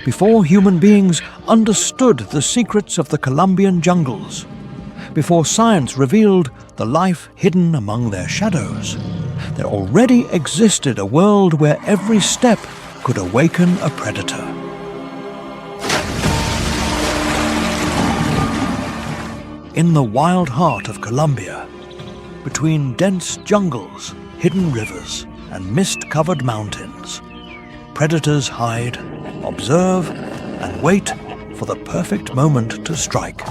before human beings understood the secrets of the Colombian jungles, before science revealed the life hidden among their shadows, there already existed a world where every step could awaken a predator. In the wild heart of Colombia, between dense jungles, hidden rivers, and mist-covered mountains, predators hide, observe, and wait for the perfect moment to strike.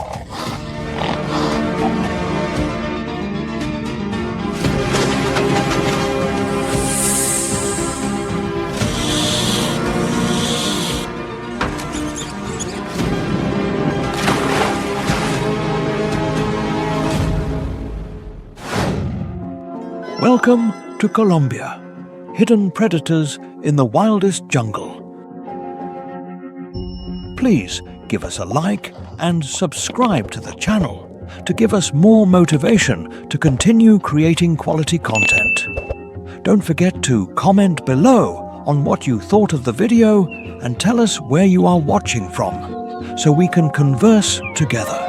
Welcome to Colombia, hidden predators in the wildest jungle. Please give us a like and subscribe to the channel to give us more motivation to continue creating quality content. Don't forget to comment below on what you thought of the video and tell us where you are watching from, so we can converse together.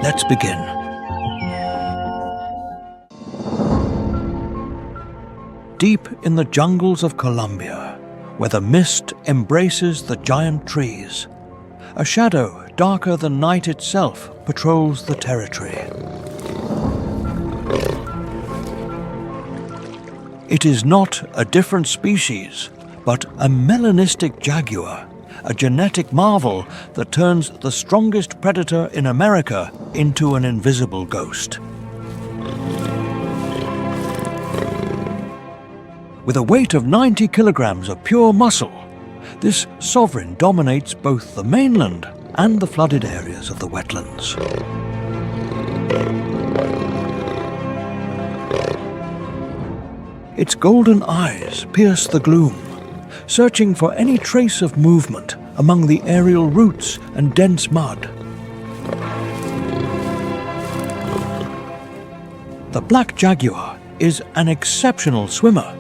Let's begin. Deep in the jungles of Colombia, where the mist embraces the giant trees, a shadow darker than night itself patrols the territory. It is not a different species, but a melanistic jaguar, a genetic marvel that turns the strongest predator in America into an invisible ghost. With a weight of 90 kilograms of pure muscle, this sovereign dominates both the mainland and the flooded areas of the wetlands. Its golden eyes pierce the gloom, searching for any trace of movement among the aerial roots and dense mud. The black jaguar is an exceptional swimmer,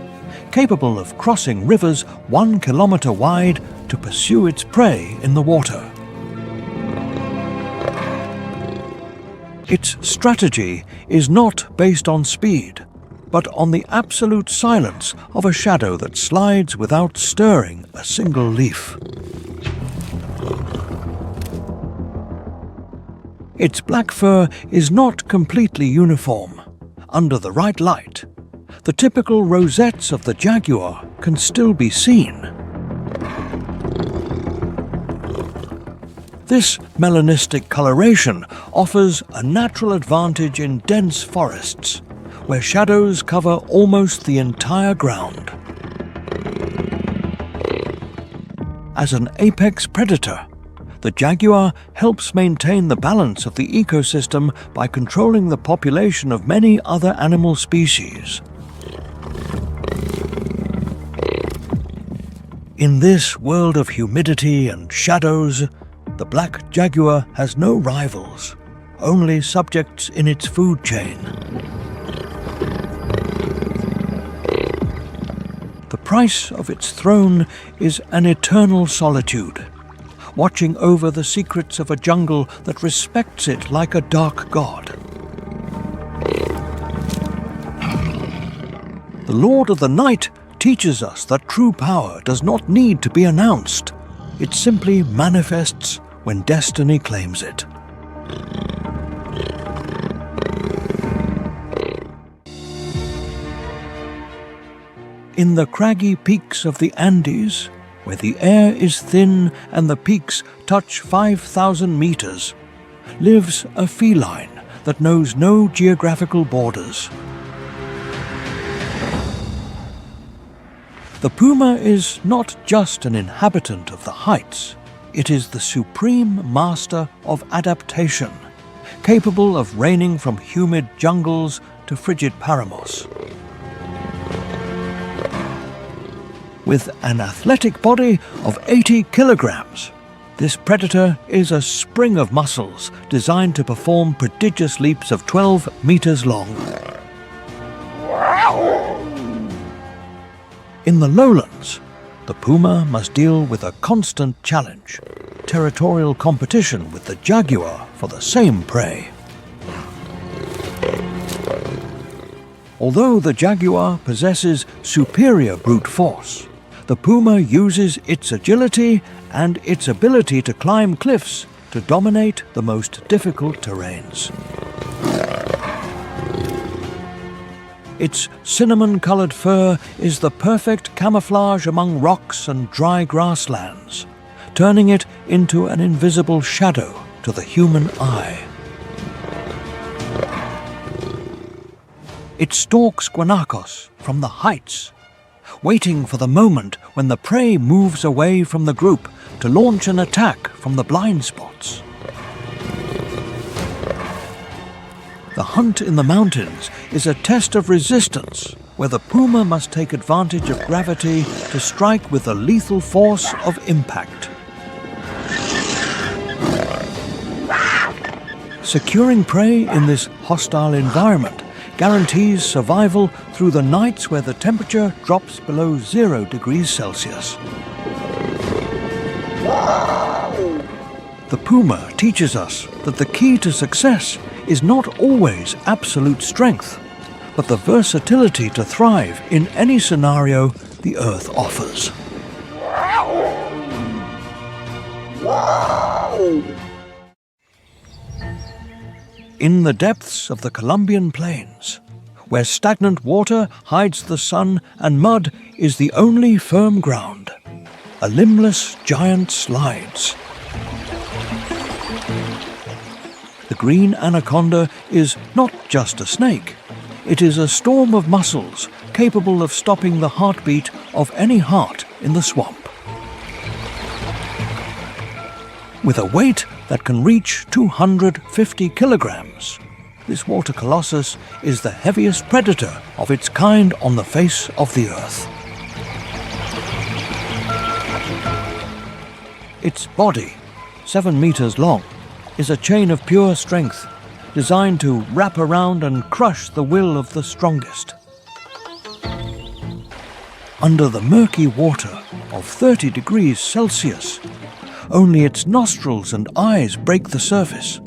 capable of crossing rivers 1 kilometer wide to pursue its prey in the water. Its strategy is not based on speed, but on the absolute silence of a shadow that slides without stirring a single leaf. Its black fur is not completely uniform. Under the right light, the typical rosettes of the jaguar can still be seen. This melanistic coloration offers a natural advantage in dense forests, where shadows cover almost the entire ground. As an apex predator, the jaguar helps maintain the balance of the ecosystem by controlling the population of many other animal species. In this world of humidity and shadows, the black jaguar has no rivals, only subjects in its food chain. The price of its throne is an eternal solitude, watching over the secrets of a jungle that respects it like a dark god. The Lord of the Night teaches us that true power does not need to be announced. It simply manifests when destiny claims it. In the craggy peaks of the Andes, where the air is thin and the peaks touch 5,000 meters, lives a feline that knows no geographical borders. The puma is not just an inhabitant of the heights, it is the supreme master of adaptation, capable of reigning from humid jungles to frigid paramos. With an athletic body of 80 kilograms, this predator is a spring of muscles designed to perform prodigious leaps of 12 meters long. In the lowlands, the puma must deal with a constant challenge, territorial competition with the jaguar for the same prey. Although the jaguar possesses superior brute force, the puma uses its agility and its ability to climb cliffs to dominate the most difficult terrains. Its cinnamon-colored fur is the perfect camouflage among rocks and dry grasslands, turning it into an invisible shadow to the human eye. It stalks guanacos from the heights, waiting for the moment when the prey moves away from the group to launch an attack from the blind spots. The hunt in the mountains is a test of resistance, where the puma must take advantage of gravity to strike with the lethal force of impact. Securing prey in this hostile environment guarantees survival through the nights where the temperature drops below 0 degrees Celsius. The puma teaches us that the key to success is not always absolute strength, but the versatility to thrive in any scenario the Earth offers. In the depths of the Colombian plains, where stagnant water hides the sun and mud is the only firm ground, a limbless giant slides. The green anaconda is not just a snake. It is a storm of muscles capable of stopping the heartbeat of any heart in the swamp. With a weight that can reach 250 kilograms, this water colossus is the heaviest predator of its kind on the face of the earth. Its body, 7 meters long, is a chain of pure strength, designed to wrap around and crush the will of the strongest. Under the murky water of 30 degrees Celsius, only its nostrils and eyes break the surface,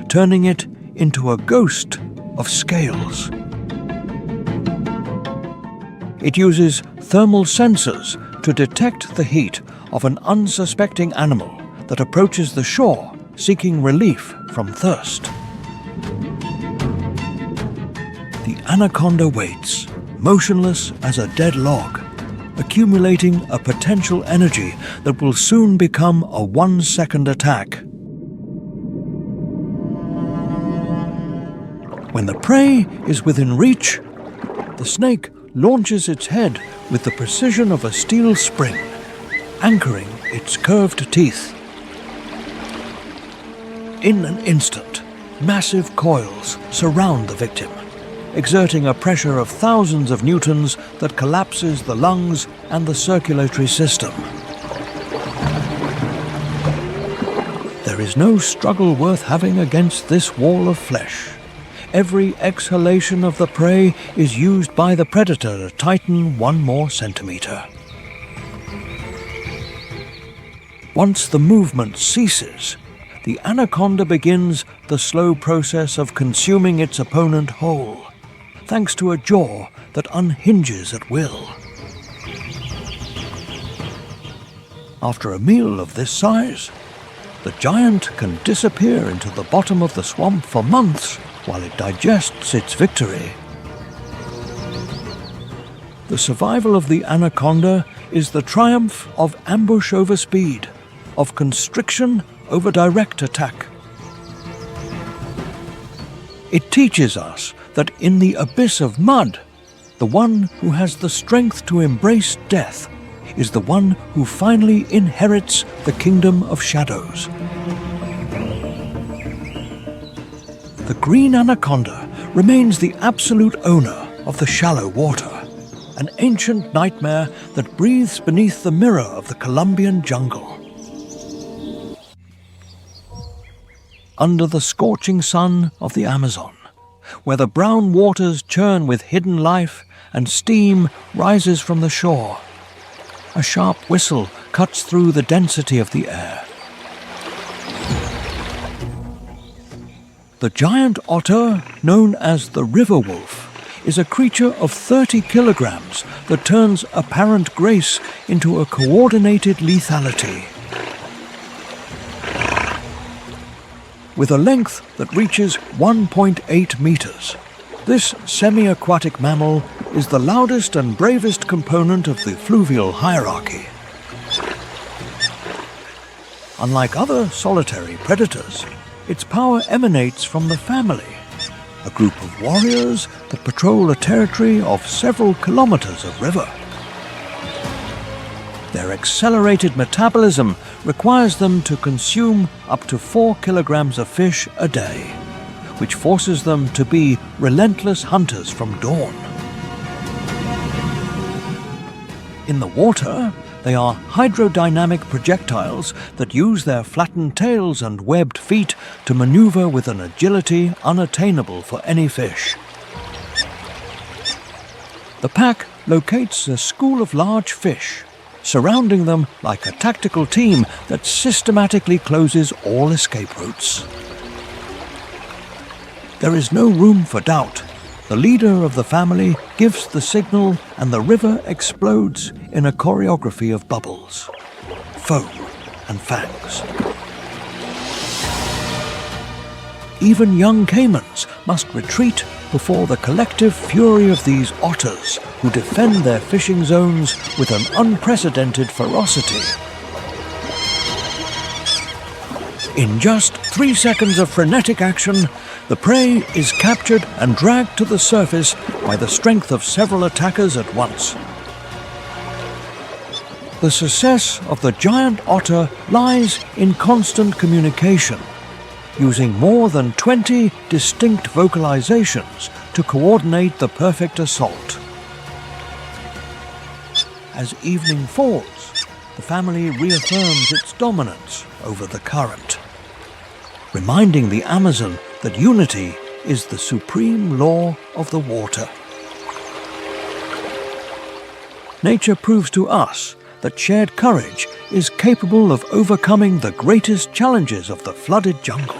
turning it into a ghost of scales. It uses thermal sensors to detect the heat of an unsuspecting animal that approaches the shore seeking relief from thirst. The anaconda waits, motionless as a dead log, accumulating a potential energy that will soon become a 1-second attack. When the prey is within reach, the snake launches its head with the precision of a steel spring, anchoring its curved teeth. In an instant, massive coils surround the victim, exerting a pressure of thousands of newtons that collapses the lungs and the circulatory system. There is no struggle worth having against this wall of flesh. Every exhalation of the prey is used by the predator to tighten 1 more centimeter. Once the movement ceases, the anaconda begins the slow process of consuming its opponent whole, thanks to a jaw that unhinges at will. After a meal of this size, the giant can disappear into the bottom of the swamp for months while it digests its victory. The survival of the anaconda is the triumph of ambush over speed, of constriction over direct attack. It teaches us that in the abyss of mud, the one who has the strength to embrace death is the one who finally inherits the kingdom of shadows. The green anaconda remains the absolute owner of the shallow water, an ancient nightmare that breathes beneath the mirror of the Colombian jungle. Under the scorching sun of the Amazon, where the brown waters churn with hidden life and steam rises from the shore, A sharp whistle cuts through the density of the air. The giant otter, known as the river wolf, is a creature of 30 kilograms that turns apparent grace into a coordinated lethality. With a length that reaches 1.8 meters, this semi-aquatic mammal is the loudest and bravest component of the fluvial hierarchy. Unlike other solitary predators, its power emanates from the family, a group of warriors that patrol a territory of several kilometers of river. Their accelerated metabolism requires them to consume up to 4 kilograms of fish a day, which forces them to be relentless hunters from dawn. In the water, they are hydrodynamic projectiles that use their flattened tails and webbed feet to maneuver with an agility unattainable for any fish. The pack locates a school of large fish, surrounding them like a tactical team that systematically closes all escape routes. There is no room for doubt. The leader of the family gives the signal and the river explodes in a choreography of bubbles, foam and fangs. Even young caimans must retreat before the collective fury of these otters who defend their fishing zones with an unprecedented ferocity. In just 3 seconds of frenetic action, the prey is captured and dragged to the surface by the strength of several attackers at once. The success of the giant otter lies in constant communication, using more than 20 distinct vocalizations to coordinate the perfect assault. As evening falls, the family reaffirms its dominance over the current, reminding the Amazon that unity is the supreme law of the water. Nature proves to us that shared courage is capable of overcoming the greatest challenges of the flooded jungle.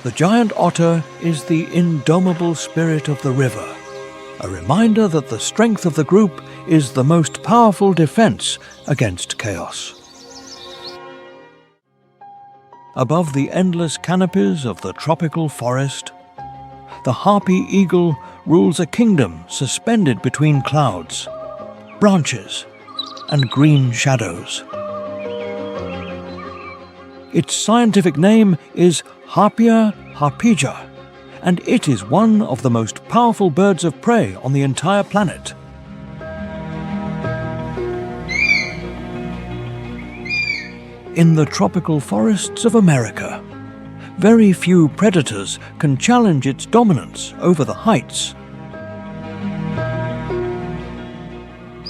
The giant otter is the indomitable spirit of the river, a reminder that the strength of the group is the most powerful defense against chaos. Above the endless canopies of the tropical forest, the harpy eagle rules a kingdom suspended between clouds, branches, and green shadows. Its scientific name is Harpia harpyia, and it is one of the most powerful birds of prey on the entire planet. In the tropical forests of America, very few predators can challenge its dominance over the heights.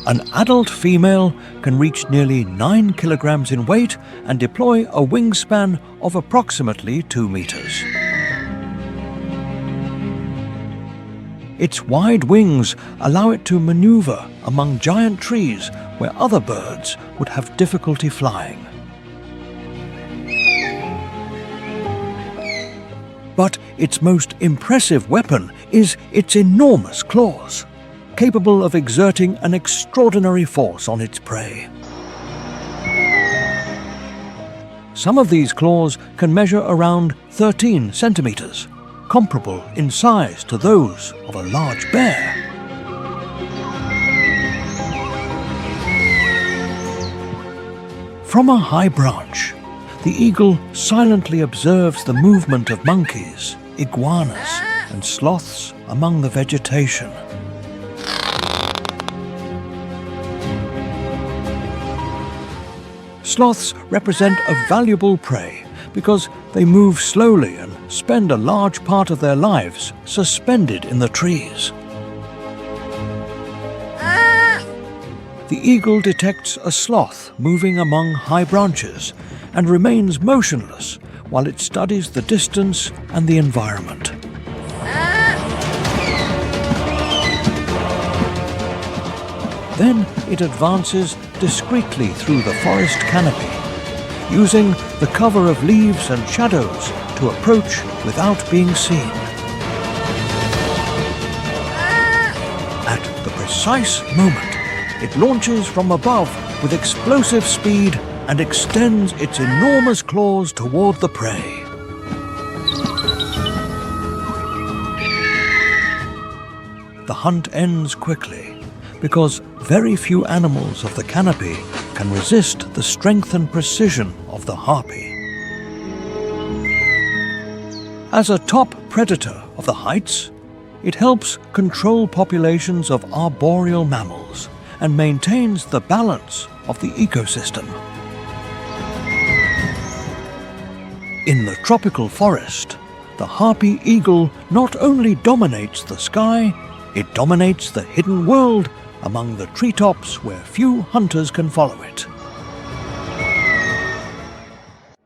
An adult female can reach nearly 9 kilograms in weight and deploy a wingspan of approximately 2 meters. Its wide wings allow it to maneuver among giant trees where other birds would have difficulty flying. But its most impressive weapon is its enormous claws, capable of exerting an extraordinary force on its prey. Some of these claws can measure around 13 centimeters, comparable in size to those of a large bear. From a high branch, the eagle silently observes the movement of monkeys, iguanas, and sloths among the vegetation. Sloths represent a valuable prey because they move slowly and spend a large part of their lives suspended in the trees. The eagle detects a sloth moving among high branches and remains motionless while it studies the distance and the environment. Then it advances discreetly through the forest canopy, using the cover of leaves and shadows to approach without being seen. At the precise moment, it launches from above with explosive speed and extends its enormous claws toward the prey. The hunt ends quickly because very few animals of the canopy can resist the strength and precision of the harpy. As a top predator of the heights, it helps control populations of arboreal mammals and maintains the balance of the ecosystem. In the tropical forest, the harpy eagle not only dominates the sky, it dominates the hidden world among the treetops where few hunters can follow it.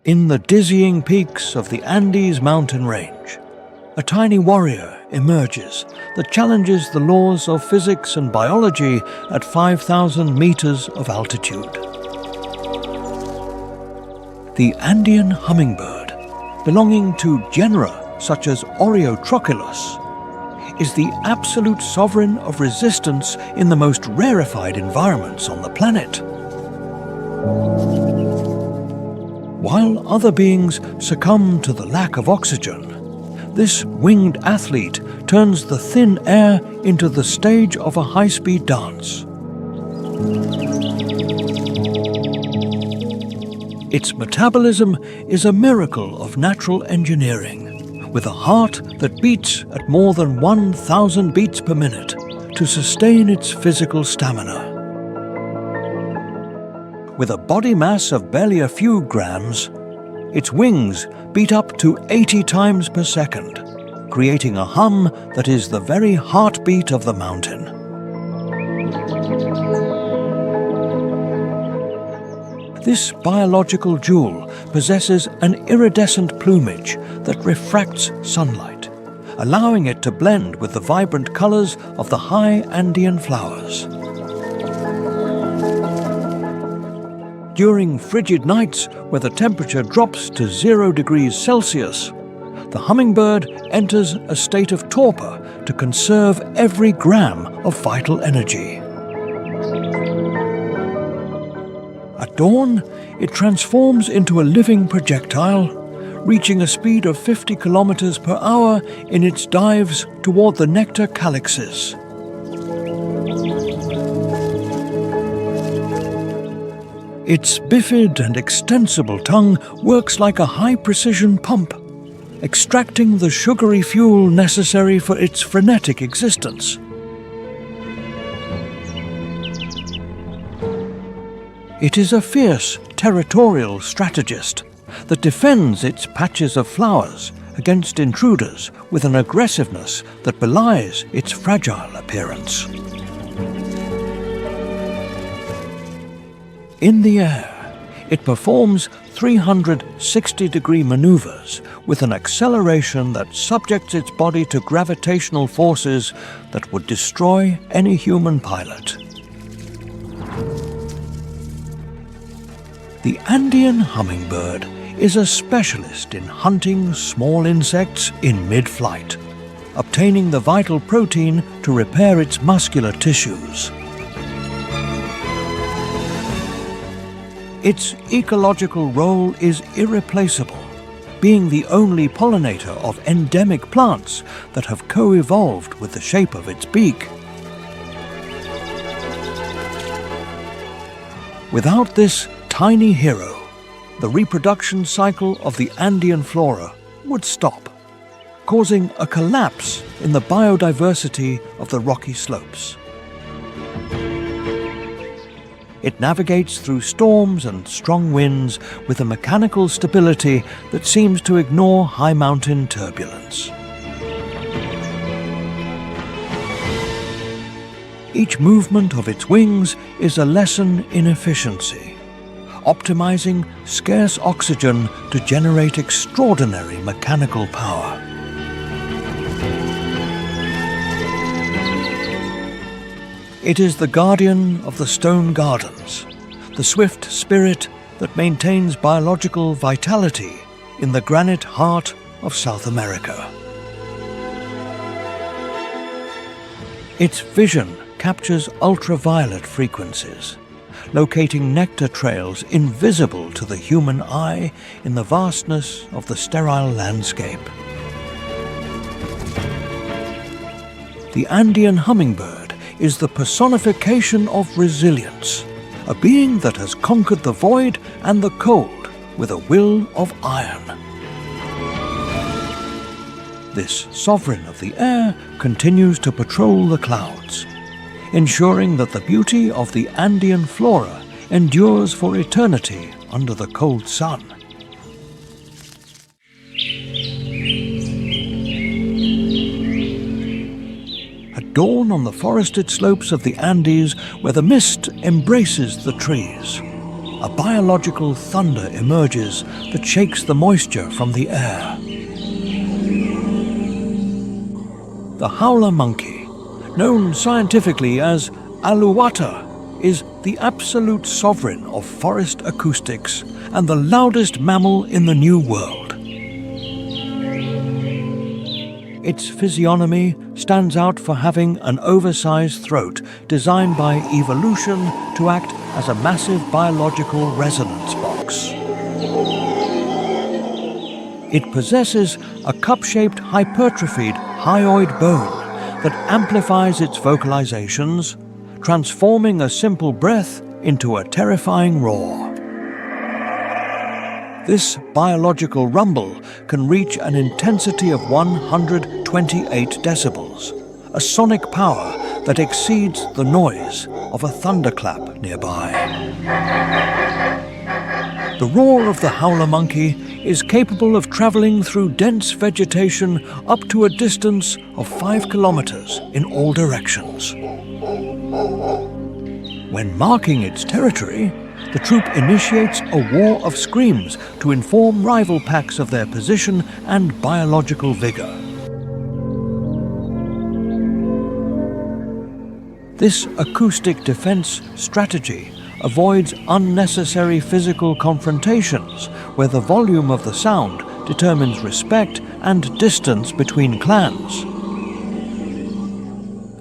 In the dizzying peaks of the Andes mountain range, a tiny warrior emerges that challenges the laws of physics and biology at 5,000 meters of altitude. The Andean hummingbird, belonging to genera such as Oreotrochilus, is the absolute sovereign of resistance in the most rarefied environments on the planet. While other beings succumb to the lack of oxygen, this winged athlete turns the thin air into the stage of a high-speed dance. Its metabolism is a miracle of natural engineering, with a heart that beats at more than 1,000 beats per minute to sustain its physical stamina. With a body mass of barely a few grams, its wings beat up to 80 times per second, creating a hum that is the very heartbeat of the mountain. This biological jewel possesses an iridescent plumage that refracts sunlight, allowing it to blend with the vibrant colors of the high Andean flowers. During frigid nights where the temperature drops to 0 degrees Celsius, the hummingbird enters a state of torpor to conserve every gram of vital energy. At dawn, it transforms into a living projectile, reaching a speed of 50 kilometers per hour in its dives toward the nectar calyxes. Its bifid and extensible tongue works like a high-precision pump, extracting the sugary fuel necessary for its frenetic existence. It is a fierce, territorial strategist that defends its patches of flowers against intruders with an aggressiveness that belies its fragile appearance. In the air, it performs 360-degree maneuvers with an acceleration that subjects its body to gravitational forces that would destroy any human pilot. The Andean hummingbird is a specialist in hunting small insects in mid-flight, obtaining the vital protein to repair its muscular tissues. Its ecological role is irreplaceable, being the only pollinator of endemic plants that have co-evolved with the shape of its beak. Without this tiny hero, the reproduction cycle of the Andean flora would stop, causing a collapse in the biodiversity of the rocky slopes. It navigates through storms and strong winds with a mechanical stability that seems to ignore high mountain turbulence. Each movement of its wings is a lesson in efficiency, optimizing scarce oxygen to generate extraordinary mechanical power. It is the guardian of the stone gardens, the swift spirit that maintains biological vitality in the granite heart of South America. Its vision captures ultraviolet frequencies, locating nectar trails invisible to the human eye in the vastness of the sterile landscape. The Andean hummingbird is the personification of resilience, a being that has conquered the void and the cold with a will of iron. This sovereign of the air continues to patrol the clouds, ensuring that the beauty of the Andean flora endures for eternity under the cold sun. At dawn on the forested slopes of the Andes, where the mist embraces the trees, a biological thunder emerges that shakes the moisture from the air. The howler monkey, known scientifically as aluwata, is the absolute sovereign of forest acoustics and the loudest mammal in the New World. Its physiognomy stands out for having an oversized throat designed by evolution to act as a massive biological resonance box. It possesses a cup-shaped hypertrophied hyoid bone that amplifies its vocalizations, transforming a simple breath into a terrifying roar. This biological rumble can reach an intensity of 128 decibels, a sonic power that exceeds the noise of a thunderclap nearby. The roar of the howler monkey is capable of traveling through dense vegetation up to a distance of 5 kilometers in all directions. When marking its territory, the troop initiates a war of screams to inform rival packs of their position and biological vigor. This acoustic defense strategy avoids unnecessary physical confrontations where the volume of the sound determines respect and distance between clans.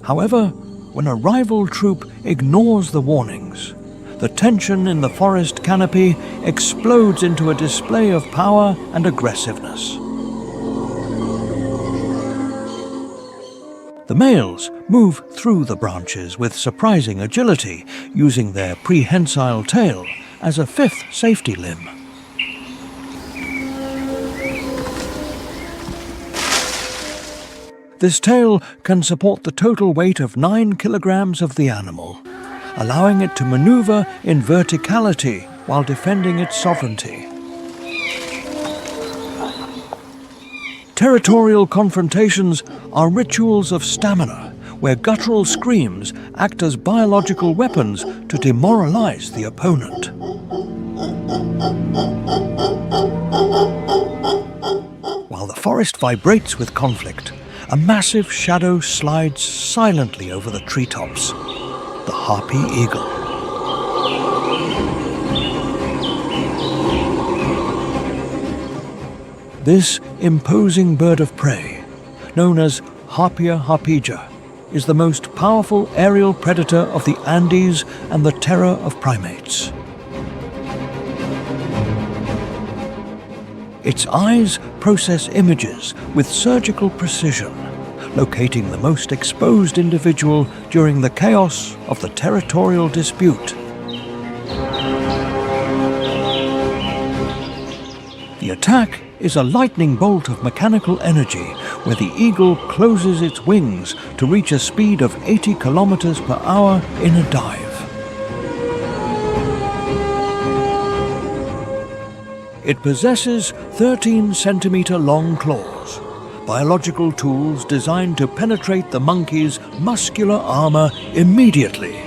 However, when a rival troop ignores the warnings, the tension in the forest canopy explodes into a display of power and aggressiveness. The males move through the branches with surprising agility, using their prehensile tail as a fifth safety limb. This tail can support the total weight of 9 kilograms of the animal, allowing it to maneuver in verticality while defending its sovereignty. Territorial confrontations are rituals of stamina, where guttural screams act as biological weapons to demoralize the opponent. While the forest vibrates with conflict, a massive shadow slides silently over the treetops, the harpy eagle. This imposing bird of prey, known as Harpia harpyia, is the most powerful aerial predator of the Andes and the terror of primates. Its eyes process images with surgical precision, locating the most exposed individual during the chaos of the territorial dispute. The attack is a lightning bolt of mechanical energy where the eagle closes its wings to reach a speed of 80 kilometers per hour in a dive. It possesses 13-centimeter long claws, biological tools designed to penetrate the monkey's muscular armor immediately.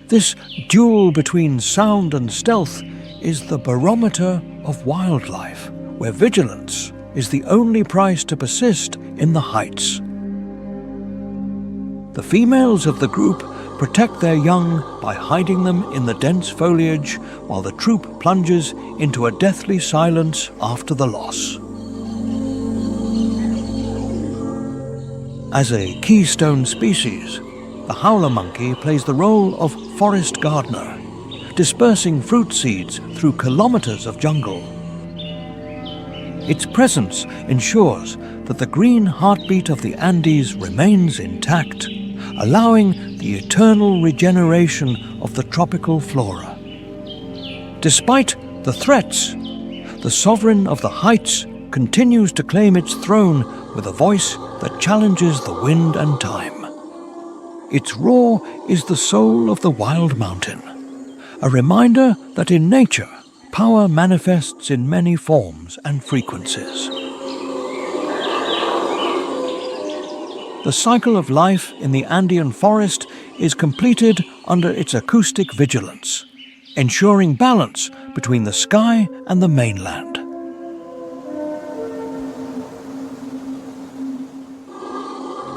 This duel between sound and stealth is the barometer of wildlife, where vigilance is the only price to persist in the heights. The females of the group protect their young by hiding them in the dense foliage while the troop plunges into a deathly silence after the loss. As a keystone species, the howler monkey plays the role of forest gardener, dispersing fruit seeds through kilometers of jungle. Its presence ensures that the green heartbeat of the Andes remains intact, allowing the eternal regeneration of the tropical flora. Despite the threats, the sovereign of the heights continues to claim its throne with a voice that challenges the wind and time. Its roar is the soul of the wild mountain, a reminder that in nature, power manifests in many forms and frequencies. The cycle of life in the Andean forest is completed under its acoustic vigilance, ensuring balance between the sky and the mainland.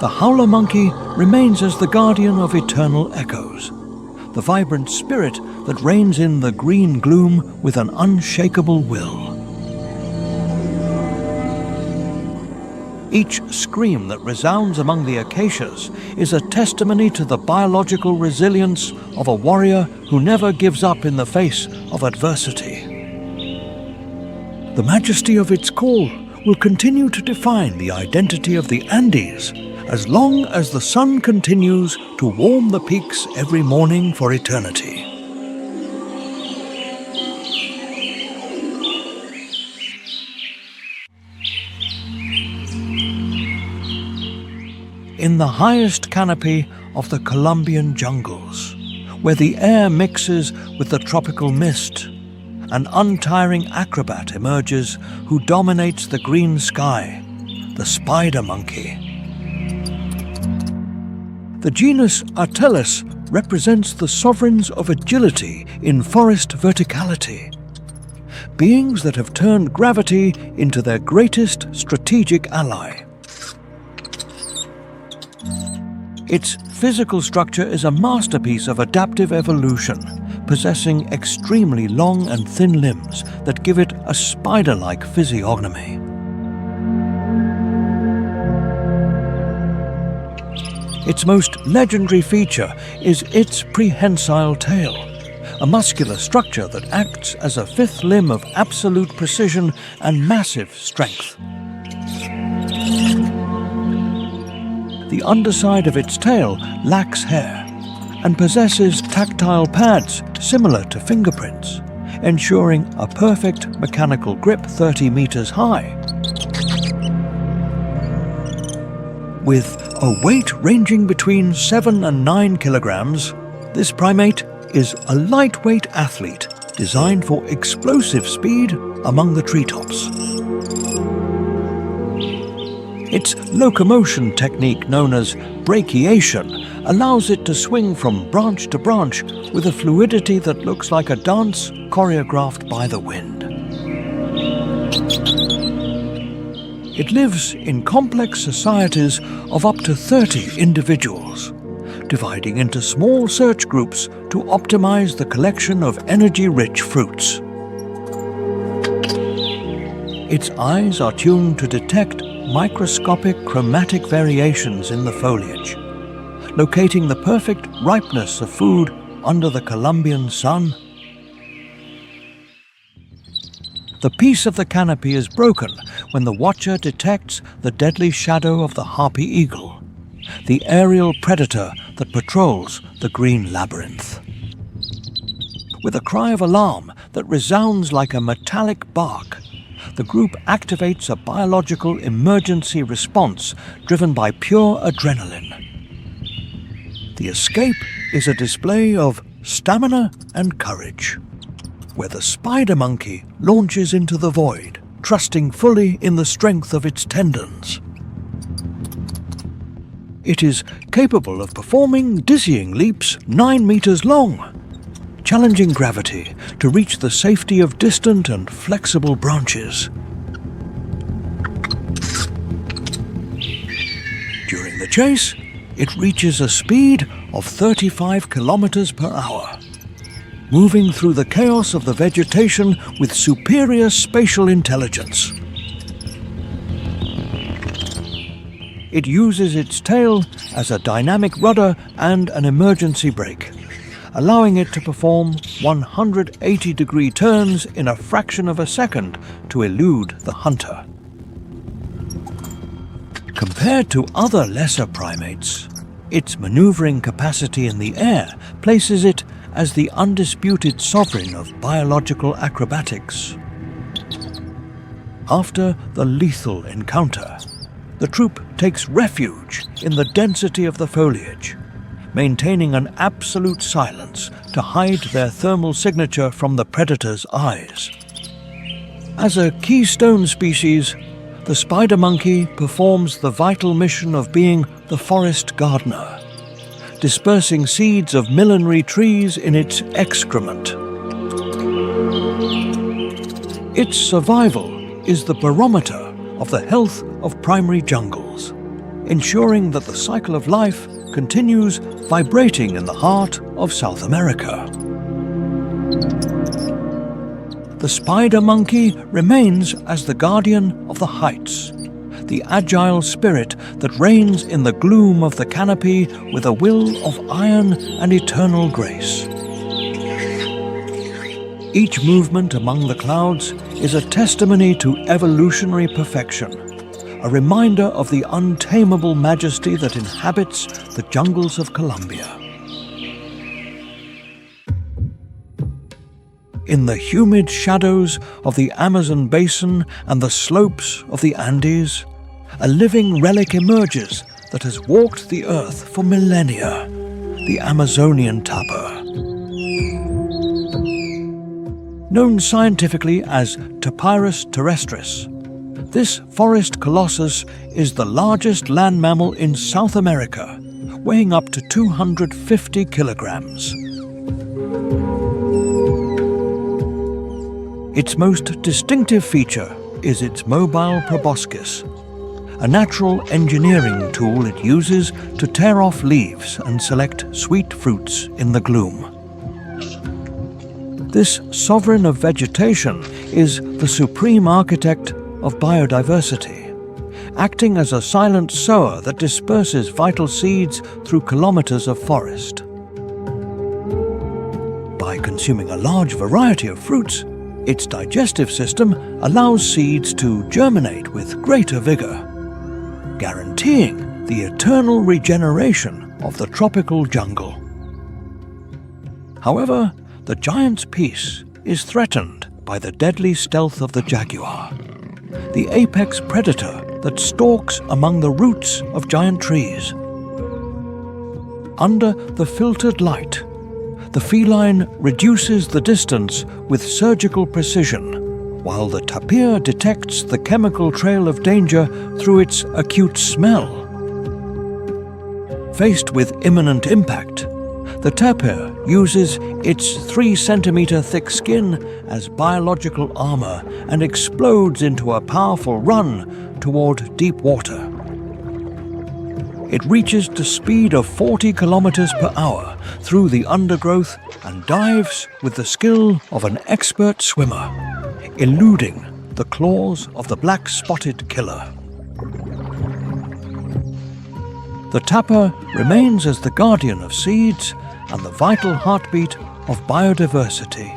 The howler monkey remains as the guardian of eternal echoes, the vibrant spirit that reigns in the green gloom with an unshakable will. Each scream that resounds among the acacias is a testimony to the biological resilience of a warrior who never gives up in the face of adversity. The majesty of its call will continue to define the identity of the Andes as long as the sun continues to warm the peaks every morning for eternity. In the highest canopy of the Colombian jungles, where the air mixes with the tropical mist, an untiring acrobat emerges who dominates the green sky, the spider monkey. The genus Artellus represents the sovereigns of agility in forest verticality, beings that have turned gravity into their greatest strategic ally. Its physical structure is a masterpiece of adaptive evolution, possessing extremely long and thin limbs that give it a spider-like physiognomy. Its most legendary feature is its prehensile tail, a muscular structure that acts as a fifth limb of absolute precision and massive strength. The underside of its tail lacks hair and possesses tactile pads similar to fingerprints, ensuring a perfect mechanical grip 30 meters high. With a weight ranging between 7 and 9 kilograms, this primate is a lightweight athlete designed for explosive speed among the treetops. Its locomotion technique, known as brachiation, allows it to swing from branch to branch with a fluidity that looks like a dance choreographed by the wind. It lives in complex societies of up to 30 individuals, dividing into small search groups to optimize the collection of energy-rich fruits. Its eyes are tuned to detect microscopic chromatic variations in the foliage, locating the perfect ripeness of food under the Colombian sun. The peace of the canopy is broken when the watcher detects the deadly shadow of the harpy eagle, the aerial predator that patrols the green labyrinth. With a cry of alarm that resounds like a metallic bark, the group activates a biological emergency response driven by pure adrenaline. The escape is a display of stamina and courage, where the spider monkey launches into the void, trusting fully in the strength of its tendons. It is capable of performing dizzying leaps 9 meters long, challenging gravity to reach the safety of distant and flexible branches. During the chase, it reaches a speed of 35 kilometers per hour, moving through the chaos of the vegetation with superior spatial intelligence. It uses its tail as a dynamic rudder and an emergency brake, allowing it to perform 180-degree turns in a fraction of a second to elude the hunter. Compared to other lesser primates, its maneuvering capacity in the air places it as the undisputed sovereign of biological acrobatics. After the lethal encounter, the troop takes refuge in the density of the foliage, maintaining an absolute silence to hide their thermal signature from the predator's eyes. As a keystone species, the spider monkey performs the vital mission of being the forest gardener, dispersing seeds of millinery trees in its excrement. Its survival is the barometer of the health of primary jungles, ensuring that the cycle of life continues vibrating in the heart of South America. The spider monkey remains as the guardian of the heights, the agile spirit that reigns in the gloom of the canopy with a will of iron and eternal grace. Each movement among the clouds is a testimony to evolutionary perfection, a reminder of the untamable majesty that inhabits the jungles of Colombia. In the humid shadows of the Amazon basin and the slopes of the Andes, a living relic emerges that has walked the earth for millennia, the Amazonian tapir. Known scientifically as Tapirus terrestris, this forest colossus is the largest land mammal in South America, weighing up to 250 kilograms. Its most distinctive feature is its mobile proboscis, a natural engineering tool it uses to tear off leaves and select sweet fruits in the gloom. This sovereign of vegetation is the supreme architect of biodiversity, acting as a silent sower that disperses vital seeds through kilometers of forest. By consuming a large variety of fruits, its digestive system allows seeds to germinate with greater vigor, guaranteeing the eternal regeneration of the tropical jungle. However, the giant's peace is threatened by the deadly stealth of the jaguar, the apex predator that stalks among the roots of giant trees. Under the filtered light, the feline reduces the distance with surgical precision, while the tapir detects the chemical trail of danger through its acute smell. Faced with imminent impact, the tapir uses its 3-centimeter thick skin as biological armor and explodes into a powerful run toward deep water. It reaches the speed of 40 kilometers per hour through the undergrowth and dives with the skill of an expert swimmer, eluding the claws of the black-spotted killer. The tapir remains as the guardian of seeds and the vital heartbeat of biodiversity,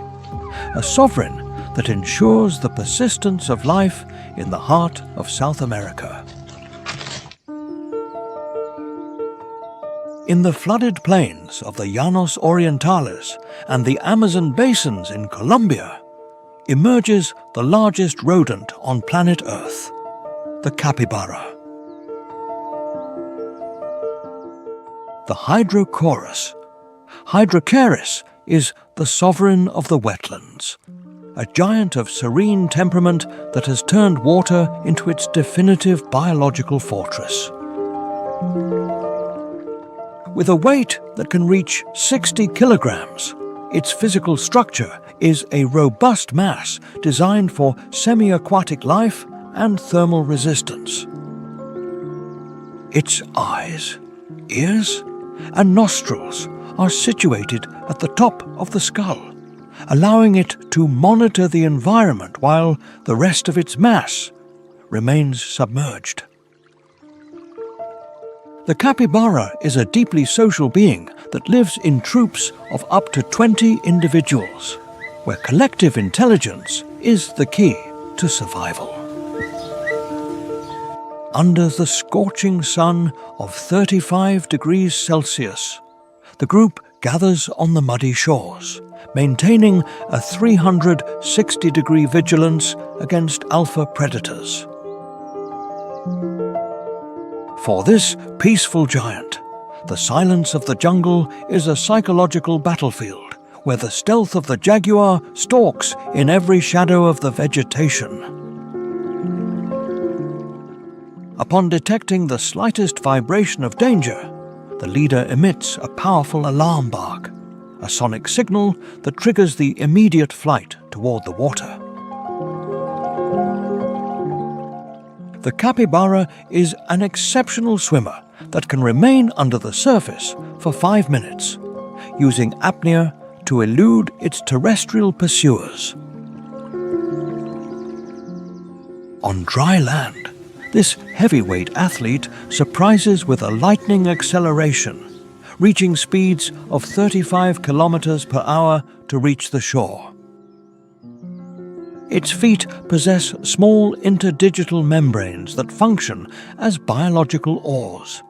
a sovereign that ensures the persistence of life in the heart of South America. In the flooded plains of the Llanos Orientales and the Amazon basins in Colombia emerges the largest rodent on planet Earth, the capybara. The Hydrochaeris is the sovereign of the wetlands, a giant of serene temperament that has turned water into its definitive biological fortress. With a weight that can reach 60 kilograms, its physical structure is a robust mass designed for semi-aquatic life and thermal resistance. Its eyes, ears and nostrils are situated at the top of the skull, allowing it to monitor the environment while the rest of its mass remains submerged. The capybara is a deeply social being that lives in troops of up to 20 individuals, where collective intelligence is the key to survival. Under the scorching sun of 35 degrees Celsius, the group gathers on the muddy shores, maintaining a 360-degree vigilance against alpha predators. For this peaceful giant, the silence of the jungle is a psychological battlefield where the stealth of the jaguar stalks in every shadow of the vegetation. Upon detecting the slightest vibration of danger, the leader emits a powerful alarm bark, a sonic signal that triggers the immediate flight toward the water. The capybara is an exceptional swimmer that can remain under the surface for 5 minutes, using apnea to elude its terrestrial pursuers. On dry land, this heavyweight athlete surprises with a lightning acceleration, reaching speeds of 35 kilometers per hour to reach the shore. Its feet possess small interdigital membranes that function as biological oars,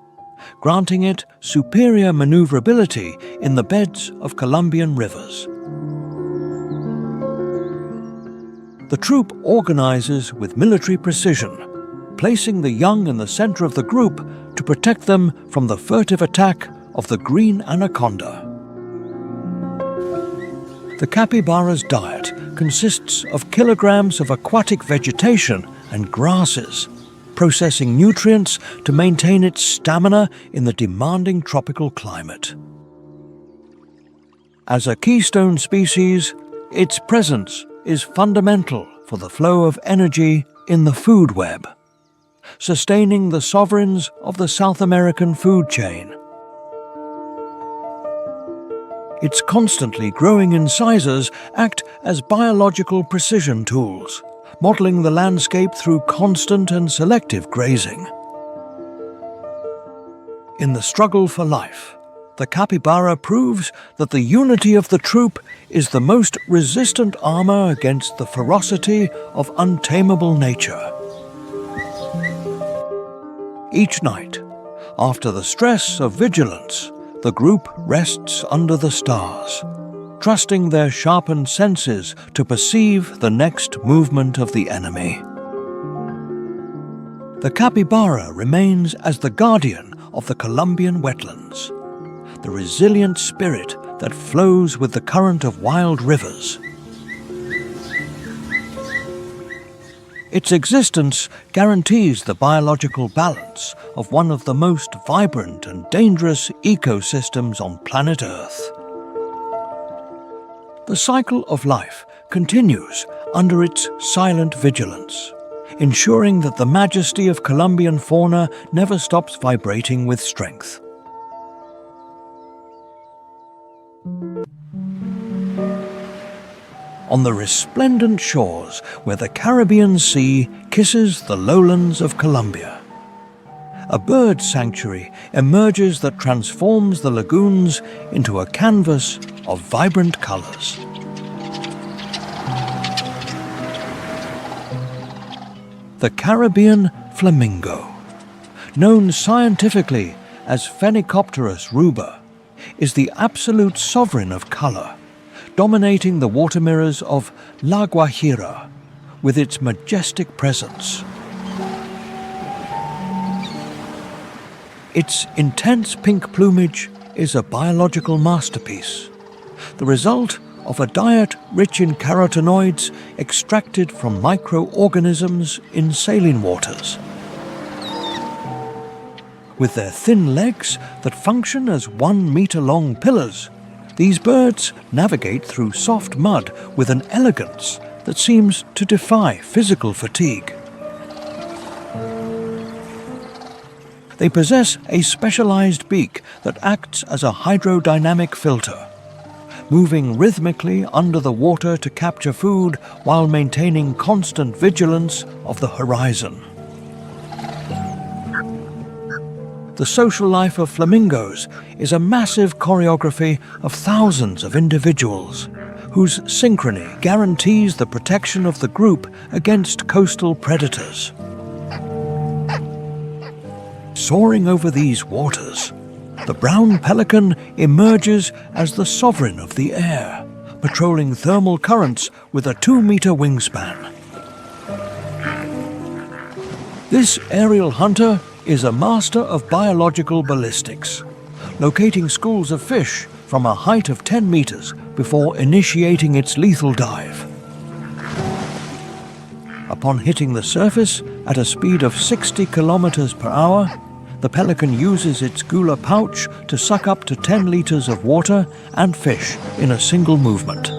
granting it superior maneuverability in the beds of Colombian rivers. The troop organizes with military precision, placing the young in the center of the group to protect them from the furtive attack of the green anaconda. The capybara's diet consists of kilograms of aquatic vegetation and grasses, processing nutrients to maintain its stamina in the demanding tropical climate. As a keystone species, its presence is fundamental for the flow of energy in the food web, sustaining the sovereigns of the South American food chain. Its constantly growing incisors act as biological precision tools, modeling the landscape through constant and selective grazing. In the struggle for life, the capybara proves that the unity of the troop is the most resistant armor against the ferocity of untamable nature. Each night, after the stress of vigilance, the group rests under the stars, trusting their sharpened senses to perceive the next movement of the enemy. The capybara remains as the guardian of the Colombian wetlands, the resilient spirit that flows with the current of wild rivers. Its existence guarantees the biological balance of one of the most vibrant and dangerous ecosystems on planet Earth. The cycle of life continues under its silent vigilance, ensuring that the majesty of Colombian fauna never stops vibrating with strength. On the resplendent shores where the Caribbean Sea kisses the lowlands of Colombia, a bird sanctuary emerges that transforms the lagoons into a canvas of vibrant colors. The Caribbean flamingo, known scientifically as Phenicopterus ruber, is the absolute sovereign of color, dominating the water mirrors of La Guajira with its majestic presence. Its intense pink plumage is a biological masterpiece, the result of a diet rich in carotenoids extracted from microorganisms in saline waters. With their thin legs that function as 1-meter-long pillars, these birds navigate through soft mud with an elegance that seems to defy physical fatigue. They possess a specialized beak that acts as a hydrodynamic filter, moving rhythmically under the water to capture food while maintaining constant vigilance of the horizon. The social life of flamingos is a massive choreography of thousands of individuals, whose synchrony guarantees the protection of the group against coastal predators. Soaring over these waters, the brown pelican emerges as the sovereign of the air, patrolling thermal currents with a 2-meter wingspan. This aerial hunter is a master of biological ballistics, locating schools of fish from a height of 10 meters before initiating its lethal dive. Upon hitting the surface at a speed of 60 kilometers per hour, the pelican uses its gular pouch to suck up to 10 liters of water and fish in a single movement.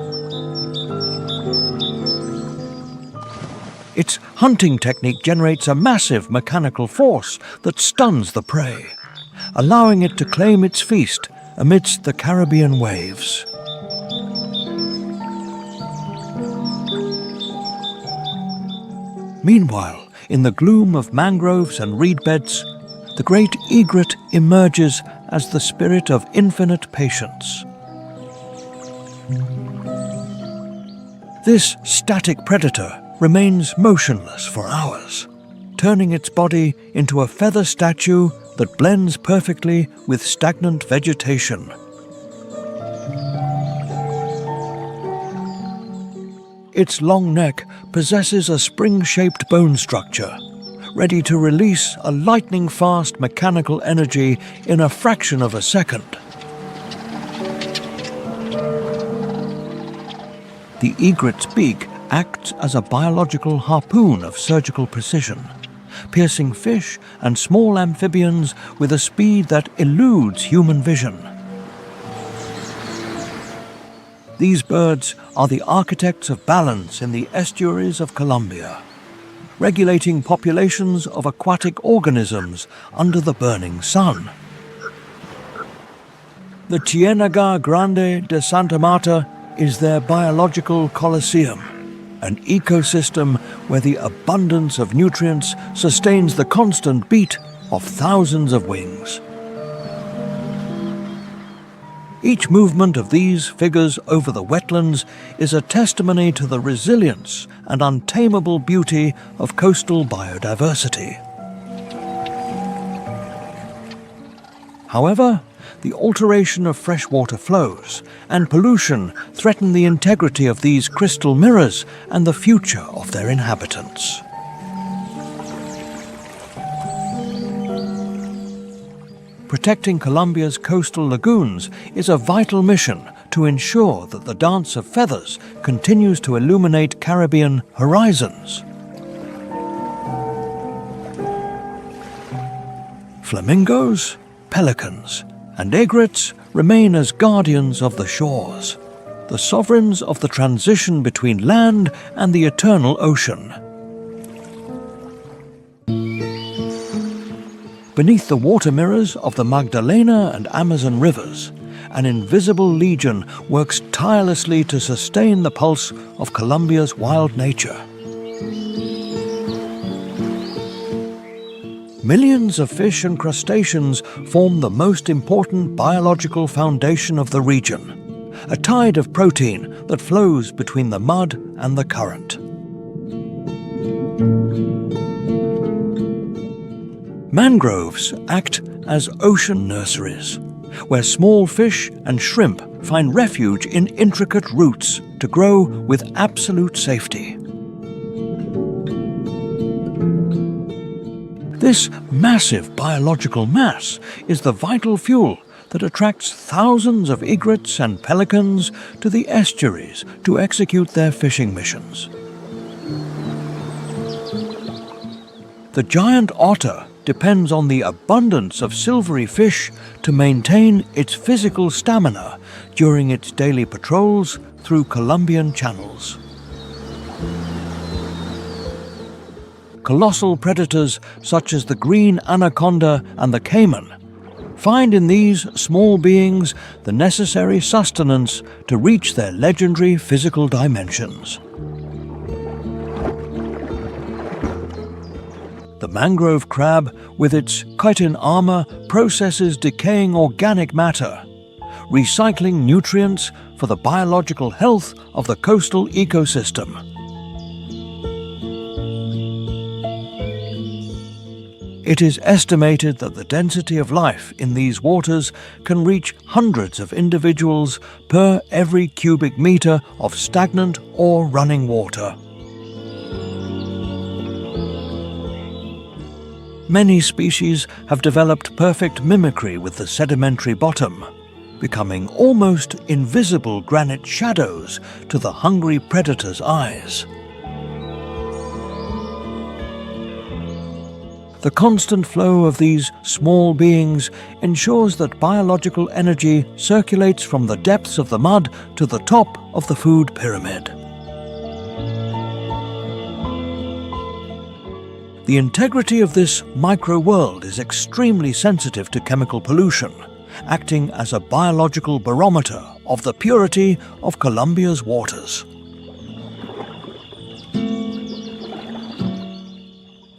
Its hunting technique generates a massive mechanical force that stuns the prey, allowing it to claim its feast amidst the Caribbean waves. Meanwhile, in the gloom of mangroves and reed beds, the great egret emerges as the spirit of infinite patience. This static predator remains motionless for hours, turning its body into a feather statue that blends perfectly with stagnant vegetation. Its long neck possesses a spring-shaped bone structure, ready to release a lightning-fast mechanical energy in a fraction of a second. The egret's beak acts as a biological harpoon of surgical precision, piercing fish and small amphibians with a speed that eludes human vision. These birds are the architects of balance in the estuaries of Colombia, regulating populations of aquatic organisms under the burning sun. The Ciénaga Grande de Santa Marta is their biological coliseum, an ecosystem where the abundance of nutrients sustains the constant beat of thousands of wings. Each movement of these figures over the wetlands is a testimony to the resilience and untamable beauty of coastal biodiversity. However, the alteration of freshwater flows and pollution threaten the integrity of these crystal mirrors and the future of their inhabitants. Protecting Colombia's coastal lagoons is a vital mission to ensure that the dance of feathers continues to illuminate Caribbean horizons. Flamingos, pelicans, and egrets remain as guardians of the shores, the sovereigns of the transition between land and the eternal ocean. Beneath the water mirrors of the Magdalena and Amazon rivers, an invisible legion works tirelessly to sustain the pulse of Colombia's wild nature. Millions of fish and crustaceans form the most important biological foundation of the region, a tide of protein that flows between the mud and the current. Mangroves act as ocean nurseries, where small fish and shrimp find refuge in intricate roots to grow with absolute safety. This massive biological mass is the vital fuel that attracts thousands of egrets and pelicans to the estuaries to execute their fishing missions. The giant otter depends on the abundance of silvery fish to maintain its physical stamina during its daily patrols through Colombian channels. colossal predators such as the green anaconda and the caiman find in these small beings the necessary sustenance to reach their legendary physical dimensions. The mangrove crab, with its chitin armor, processes decaying organic matter, recycling nutrients for the biological health of the coastal ecosystem. It is estimated that the density of life in these waters can reach hundreds of individuals per every cubic meter of stagnant or running water. Many species have developed perfect mimicry with the sedimentary bottom, becoming almost invisible granite shadows to the hungry predator's eyes. The constant flow of these small beings ensures that biological energy circulates from the depths of the mud to the top of the food pyramid. The integrity of this micro-world is extremely sensitive to chemical pollution, acting as a biological barometer of the purity of Colombia's waters.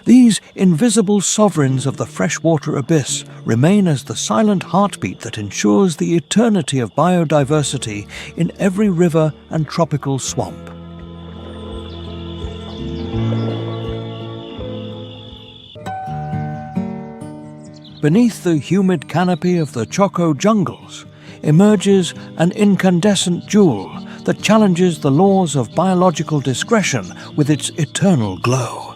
These invisible sovereigns of the freshwater abyss remain as the silent heartbeat that ensures the eternity of biodiversity in every river and tropical swamp. Beneath the humid canopy of the Choco jungles emerges an incandescent jewel that challenges the laws of biological discretion with its eternal glow.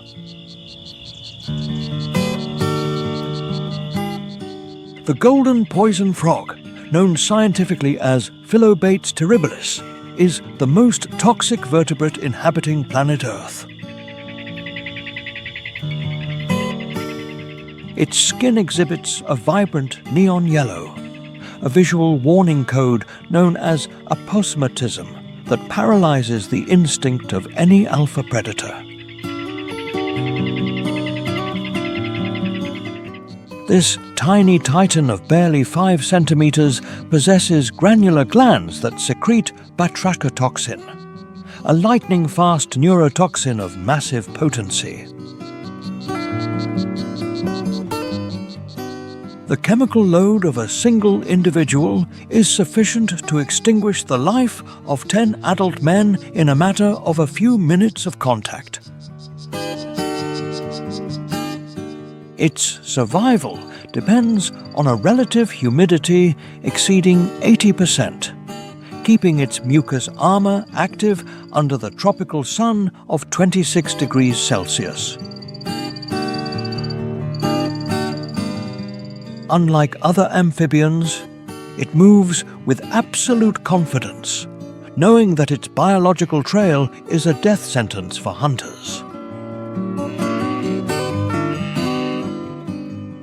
The golden poison frog, known scientifically as Philobates terribilis, is the most toxic vertebrate inhabiting planet Earth. Its skin exhibits a vibrant neon yellow, a visual warning code known as aposematism that paralyzes the instinct of any alpha predator. This tiny titan of barely 5 centimeters possesses granular glands that secrete batrachotoxin, a lightning-fast neurotoxin of massive potency. The chemical load of a single individual is sufficient to extinguish the life of 10 adult men in a matter of a few minutes of contact. Its survival depends on a relative humidity exceeding 80%, keeping its mucous armor active under the tropical sun of 26 degrees Celsius. Unlike other amphibians, it moves with absolute confidence, knowing that its biological trail is a death sentence for hunters.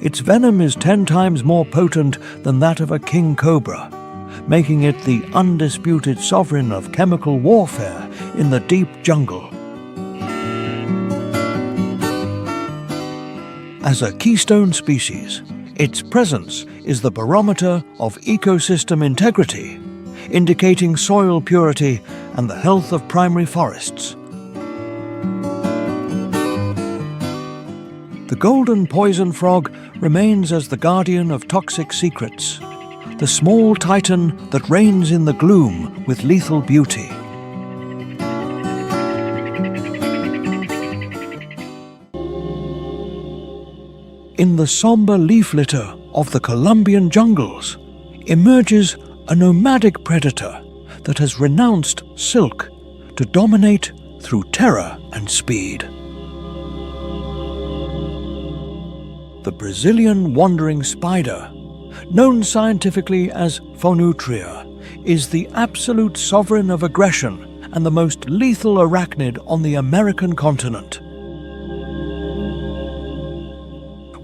Its venom is 10 times more potent than that of a king cobra, making it the undisputed sovereign of chemical warfare in the deep jungle. As a keystone species, its presence is the barometer of ecosystem integrity, indicating soil purity and the health of primary forests. The golden poison frog remains as the guardian of toxic secrets, the small titan that reigns in the gloom with lethal beauty. In the somber leaf litter of the Colombian jungles emerges a nomadic predator that has renounced silk to dominate through terror and speed. The Brazilian wandering spider, known scientifically as Phonutria, is the absolute sovereign of aggression and the most lethal arachnid on the American continent.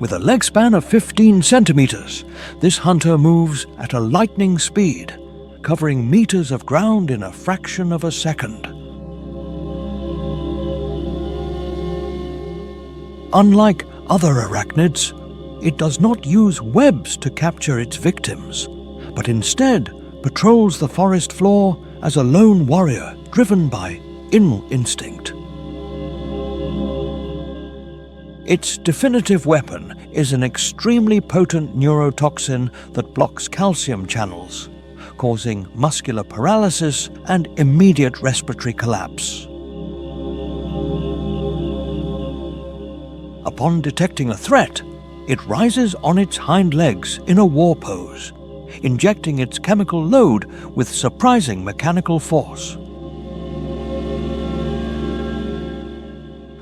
With a leg span of 15 centimeters, this hunter moves at a lightning speed, covering meters of ground in a fraction of a second. Unlike other arachnids, it does not use webs to capture its victims, but instead patrols the forest floor as a lone warrior driven by instinct. Its definitive weapon is an extremely potent neurotoxin that blocks calcium channels, causing muscular paralysis and immediate respiratory collapse. Upon detecting a threat, it rises on its hind legs in a war pose, injecting its chemical load with surprising mechanical force.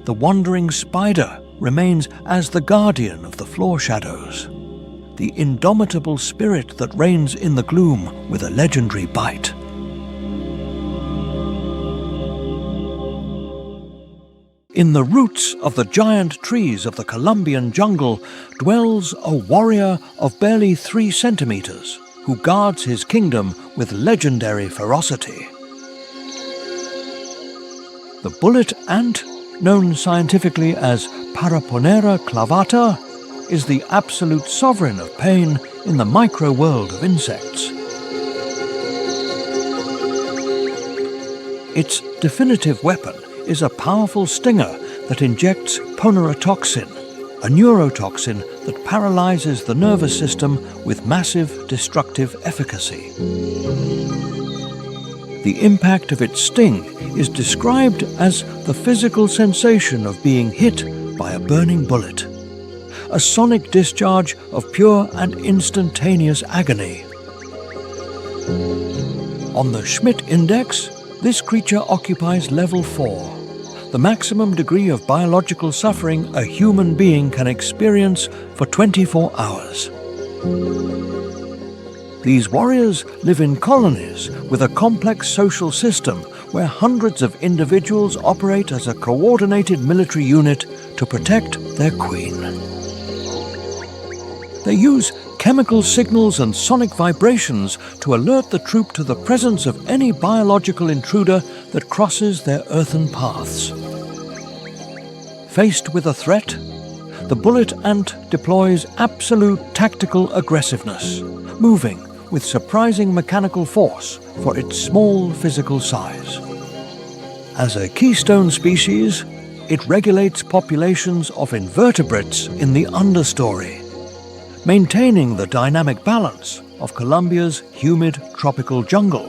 The wandering spider remains as the guardian of the floor shadows, the indomitable spirit that reigns in the gloom with a legendary bite. In the roots of the giant trees of the Colombian jungle dwells a warrior of barely 3 centimeters who guards his kingdom with legendary ferocity. The bullet ant, known scientifically as Paraponera clavata, is the absolute sovereign of pain in the micro-world of insects. Its definitive weapon is a powerful stinger that injects ponerotoxin, a neurotoxin that paralyzes the nervous system with massive destructive efficacy. The impact of its sting is described as the physical sensation of being hit by a burning bullet, a sonic discharge of pure and instantaneous agony. On the Schmidt Index, this creature occupies level 4, the maximum degree of biological suffering a human being can experience for 24 hours. These warriors live in colonies with a complex social system where hundreds of individuals operate as a coordinated military unit to protect their queen. They use chemical signals and sonic vibrations to alert the troop to the presence of any biological intruder that crosses their earthen paths. Faced with a threat, the bullet ant deploys absolute tactical aggressiveness, moving with surprising mechanical force for its small physical size. As a keystone species, it regulates populations of invertebrates in the understory, maintaining the dynamic balance of Colombia's humid tropical jungle.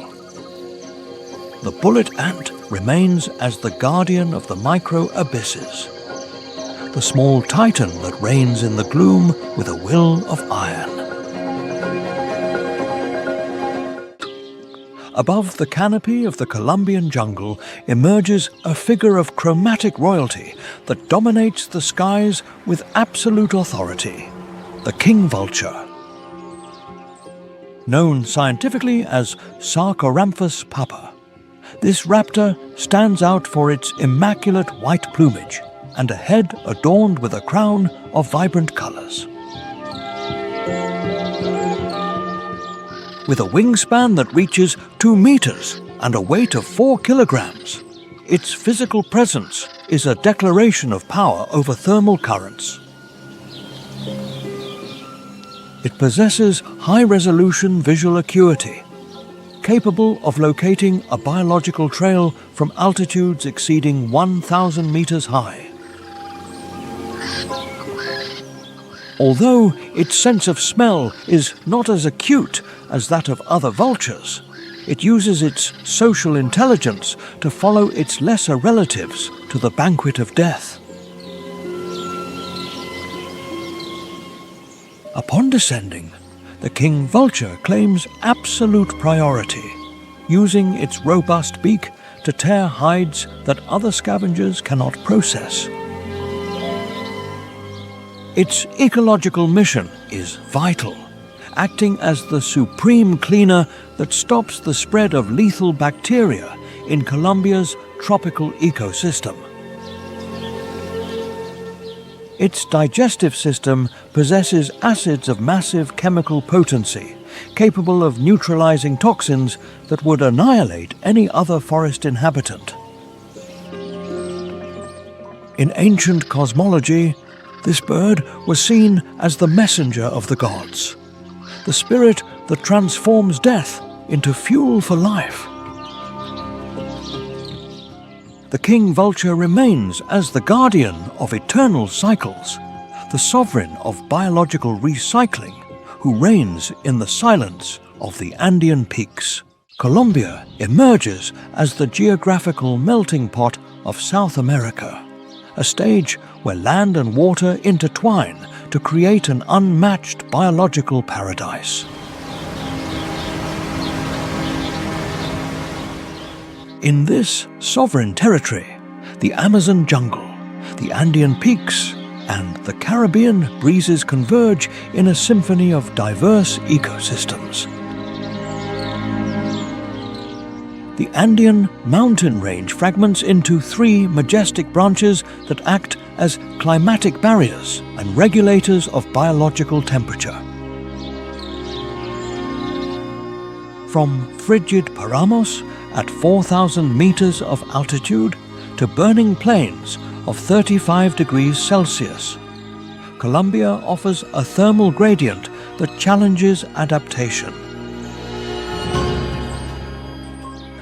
The bullet ant remains as the guardian of the micro-abysses, the small titan that reigns in the gloom with a will of iron. Above the canopy of the Colombian jungle emerges a figure of chromatic royalty that dominates the skies with absolute authority, the king vulture. Known scientifically as Sarcoramphus papa, this raptor stands out for its immaculate white plumage and a head adorned with a crown of vibrant colors. With a wingspan that reaches 2 meters and a weight of 4 kilograms, its physical presence is a declaration of power over thermal currents. It possesses high-resolution visual acuity, capable of locating a biological trail from altitudes exceeding 1,000 meters high. Although its sense of smell is not as acute as that of other vultures, it uses its social intelligence to follow its lesser relatives to the banquet of death. Upon descending, the king vulture claims absolute priority, using its robust beak to tear hides that other scavengers cannot process. Its ecological mission is vital, acting as the supreme cleaner that stops the spread of lethal bacteria in Colombia's tropical ecosystem. Its digestive system possesses acids of massive chemical potency, capable of neutralizing toxins that would annihilate any other forest inhabitant. In ancient cosmology, This bird was seen as the messenger of the gods, the spirit that transforms death into fuel for life. The king vulture remains as the guardian of eternal cycles, the sovereign of biological recycling, who reigns in the silence of the Andean peaks. Colombia emerges as the geographical melting pot of South America, a stage where land and water intertwine to create an unmatched biological paradise. In this sovereign territory, the Amazon jungle, the Andean peaks, and the Caribbean breezes converge in a symphony of diverse ecosystems. The Andean mountain range fragments into 3 majestic branches that act as climatic barriers and regulators of biological temperature. From frigid Paramos at 4,000 meters of altitude to burning plains of 35 degrees Celsius, Colombia offers a thermal gradient that challenges adaptation.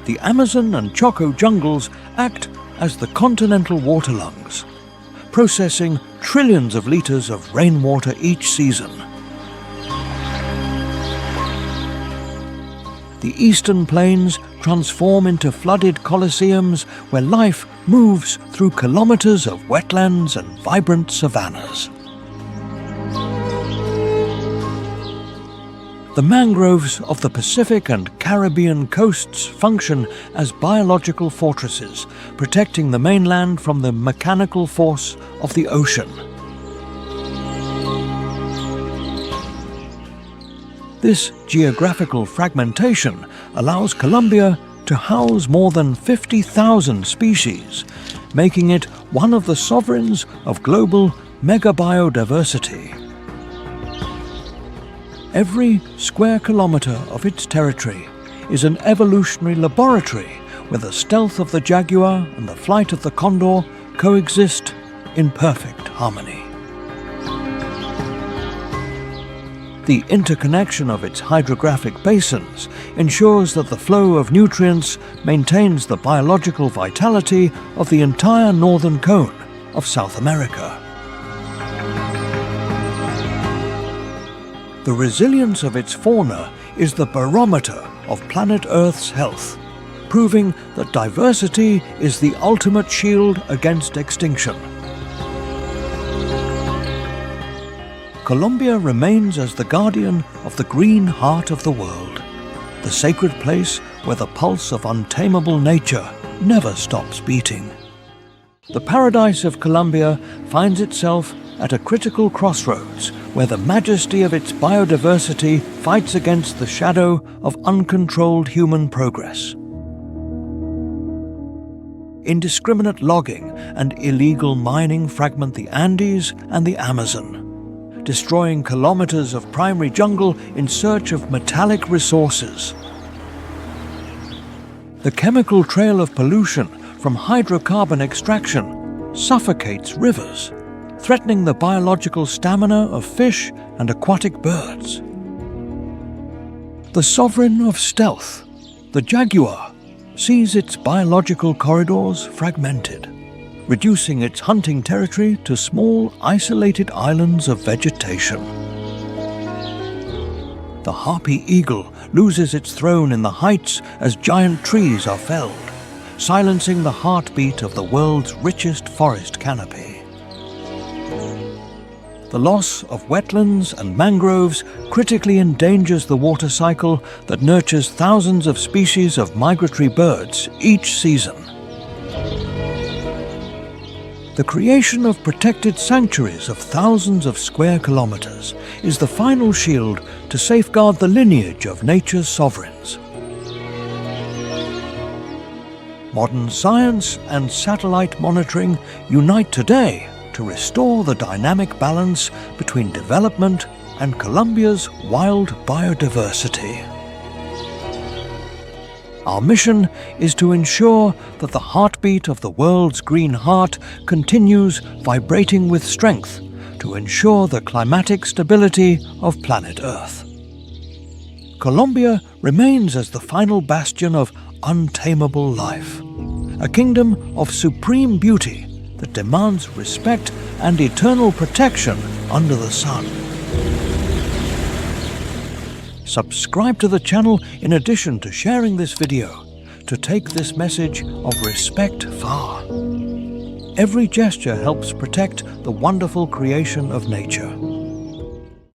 The Amazon and Choco jungles act as the continental water lungs, processing trillions of liters of rainwater each season. The eastern plains transform into flooded coliseums where life moves through kilometers of wetlands and vibrant savannas. The mangroves of the Pacific and Caribbean coasts function as biological fortresses, protecting the mainland from the mechanical force of the ocean. This geographical fragmentation allows Colombia to house more than 50,000 species, making it one of the sovereigns of global megabiodiversity. Every square kilometer of its territory is an evolutionary laboratory where the stealth of the jaguar and the flight of the condor coexist in perfect harmony. The interconnection of its hydrographic basins ensures that the flow of nutrients maintains the biological vitality of the entire northern cone of South America. The resilience of its fauna is the barometer of planet Earth's health, proving that diversity is the ultimate shield against extinction. Colombia remains as the guardian of the green heart of the world, the sacred place where the pulse of untamable nature never stops beating. The paradise of Colombia finds itself at a critical crossroads where the majesty of its biodiversity fights against the shadow of uncontrolled human progress. Indiscriminate logging and illegal mining fragment the Andes and the Amazon, destroying kilometers of primary jungle in search of metallic resources. The chemical trail of pollution from hydrocarbon extraction suffocates rivers, threatening the biological stamina of fish and aquatic birds. The sovereign of stealth, the jaguar, sees its biological corridors fragmented, reducing its hunting territory to small, isolated islands of vegetation. The harpy eagle loses its throne in the heights as giant trees are felled, silencing the heartbeat of the world's richest forest canopy. The loss of wetlands and mangroves critically endangers the water cycle that nurtures thousands of species of migratory birds each season. The creation of protected sanctuaries of thousands of square kilometers is the final shield to safeguard the lineage of nature's sovereigns. Modern science and satellite monitoring unite today to restore the dynamic balance between development and Colombia's wild biodiversity. Our mission is to ensure that the heartbeat of the world's green heart continues vibrating with strength to ensure the climatic stability of planet Earth. Colombia remains as the final bastion of untamable life, a kingdom of supreme beauty that demands respect and eternal protection under the sun. Subscribe to the channel in addition to sharing this video to take this message of respect far. Every gesture helps protect the wonderful creation of nature.